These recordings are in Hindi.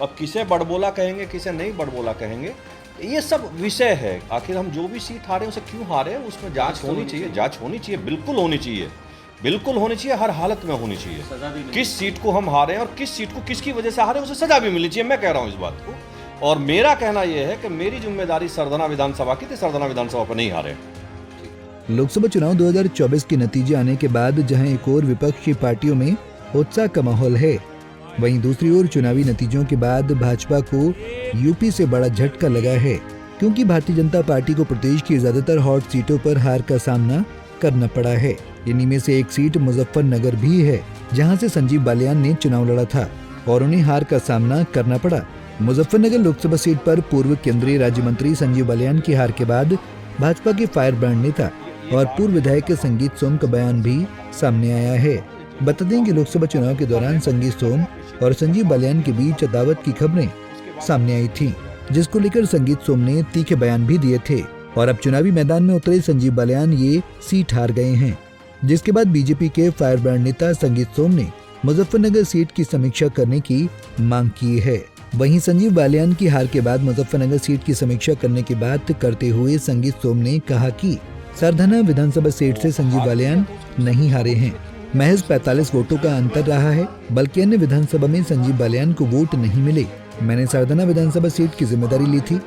अब किसे बड़बोला कहेंगे, किसे नहीं बड़बोला कहेंगे, ये सब विषय है। आखिर हम जो भी सीट हारे उसे क्यों हारे, उसमें जांच होनी चाहिए, जांच होनी चाहिए, बिल्कुल होनी चाहिए, बिल्कुल होनी चाहिए, हर हालत में होनी चाहिए। किस सीट को हम हारे और किस सीट को किसकी वजह से हारे, उसे सजा भी मिलनी चाहिए। मैं कह रहा हूँ इस बात को, और मेरा कहना यह है कि मेरी जिम्मेदारी सरधना विधानसभा की थी, सरधना विधानसभा पर नहीं हारे। लोकसभा चुनाव 2024 के नतीजे आने के बाद जहां एक और विपक्षी पार्टियों में उत्साह का माहौल है, वहीं दूसरी ओर चुनावी नतीजों के बाद भाजपा को यूपी से बड़ा झटका लगा है, क्योंकि भारतीय जनता पार्टी को प्रदेश की ज्यादातर हॉट सीटों पर हार का सामना करना पड़ा है। इन्हीं में से एक सीट मुजफ्फरनगर भी है, जहां से संजीव बालियान ने चुनाव लड़ा था और उन्हें हार का सामना करना पड़ा। मुजफ्फरनगर लोकसभा सीट पर पूर्व केंद्रीय राज्य मंत्री संजीव बालियान की हार के बाद भाजपा के फायर ब्रांड नेता और पूर्व विधायक संगीत सोम का बयान भी सामने आया है। बता दें कि लोकसभा चुनाव के दौरान संगीत सोम और संजीव बालियान के बीच अदावत की खबरें सामने आई थी, जिसको लेकर संगीत सोम ने तीखे बयान भी दिए थे और अब चुनावी मैदान में उतरे संजीव बालियान ये सीट हार गए हैं, जिसके बाद बीजेपी के फायर ब्रांड नेता संगीत सोम ने मुजफ्फरनगर सीट की समीक्षा करने की मांग की है। वहीं संजीव बालियान की हार के बाद मुजफ्फरनगर सीट की समीक्षा करने की बात करते हुए संगीत सोम ने कहा कि सरधना विधानसभा सीट से संजीव बालियान नहीं हारे हैं, महज 45 वोटों का अंतर रहा है, बल्कि अन्य विधानसभा में संजीव बालियान को वोट नहीं मिले। मैंने सरधना विधानसभा सीट की जिम्मेदारी ली थी,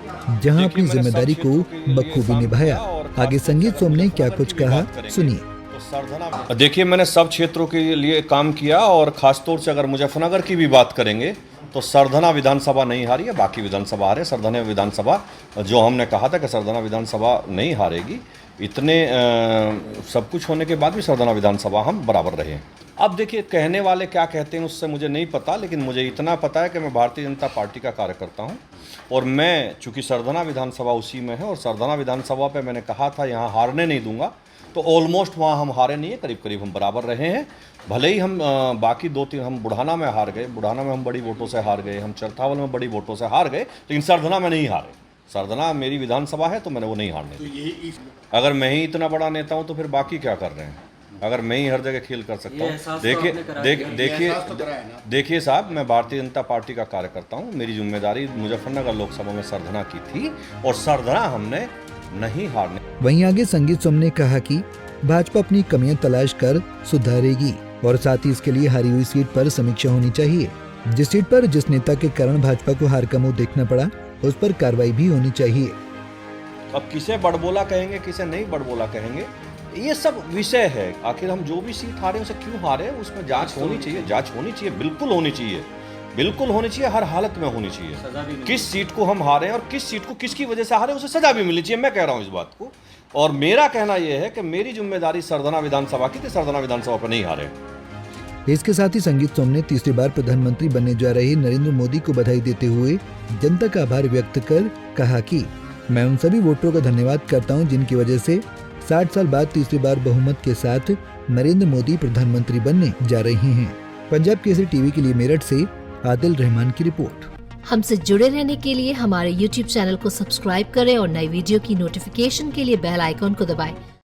जहां अपनी जिम्मेदारी को बखूबी निभाया। आगे संगीत सोम ने क्या कुछ कहा, सुनिए। देखिए, मैंने सब क्षेत्रों के लिए काम किया और खासतौर से अगर मुजफ्फरनगर की भी बात करेंगे तो सरधना विधानसभा नहीं हारी है, बाकी विधानसभा हारे। सरधना विधानसभा जो हमने कहा था कि सरधना विधानसभा नहीं हारेगी, इतने सब कुछ होने के बाद भी सरधना विधानसभा हम बराबर रहे हैं। अब देखिए, कहने वाले क्या कहते हैं उससे मुझे नहीं पता, लेकिन मुझे इतना पता है कि मैं भारतीय जनता पार्टी का कार्यकर्ता हूं और मैं, चूंकि सरधना विधानसभा उसी में है और सरधना विधानसभा पे मैंने कहा था यहाँ हारने नहीं दूंगा, तो ऑलमोस्ट वहाँ हम हारे नहीं है, करीब करीब हम बराबर रहे हैं। भले ही हम बाकी 2-3 हम बुढ़ाना में हार गए, बुढ़ाना में हम बड़ी वोटों से हार गए, हम चरथावल में बड़ी वोटों से हार गए, लेकिन सरधना में नहीं हारे। सरधना मेरी विधानसभा है तो मैंने वो नहीं हारने दी। अगर मैं ही इतना बड़ा नेता हूँ तो फिर बाकी क्या कर रहे हैं, अगर मैं ही हर जगह खेल कर सकता हूँ। देखिए साहब, मैं भारतीय जनता पार्टी का कार्यकर्ता हूँ, मेरी जिम्मेदारी मुजफ्फरनगर लोकसभा में सरधना की थी और सरधना हमने नहीं हारने। वहीं आगे संगीत सोम ने कहा कि भाजपा अपनी कमियां तलाश कर सुधारेगी और साथ ही इसके लिए हारी हुई सीट पर समीक्षा होनी चाहिए। जिस सीट पर जिस नेता के कारण भाजपा को हार का मुंह देखना पड़ा, उस पर कार्रवाई भी होनी चाहिए। अब किसे बड़बोला कहेंगे, किसे नहीं बड़बोला कहेंगे, ये सब विषय है। आखिर हम जो भी सीट हारे उसे क्यों हारे, उसमें जांच होनी चाहिए, जांच होनी चाहिए, बिल्कुल होनी चाहिए, बिल्कुल होनी चाहिए, हर हालत में होनी चाहिए। किस सीट को हम हारे और किस सीट को किसकी वजह से हारे, उसे सजा भी मिलनी चाहिए। मैं कह रहा हूँ इस बात को, और मेरा कहना यह है कि मेरी जिम्मेदारी सरधना विधानसभा की थी, सरधना विधानसभा पर नहीं हारे। इसके साथ ही संगीत सोम ने तीसरी बार प्रधानमंत्री बनने जा रहे नरेंद्र मोदी को बधाई देते हुए जनता का आभार व्यक्त कर कहा कि मैं उन सभी वोटरों का धन्यवाद करता हूं, जिनकी वजह से 60 साल बाद तीसरी बार बहुमत के साथ नरेंद्र मोदी प्रधानमंत्री बनने जा रहे हैं। पंजाब केसरी टीवी के लिए मेरठ से आदिल रहमान की रिपोर्ट। हमसे जुड़े रहने के लिए हमारे YouTube चैनल को सब्सक्राइब करें और नई वीडियो की नोटिफिकेशन के लिए बेल आइकॉन को दबाएं।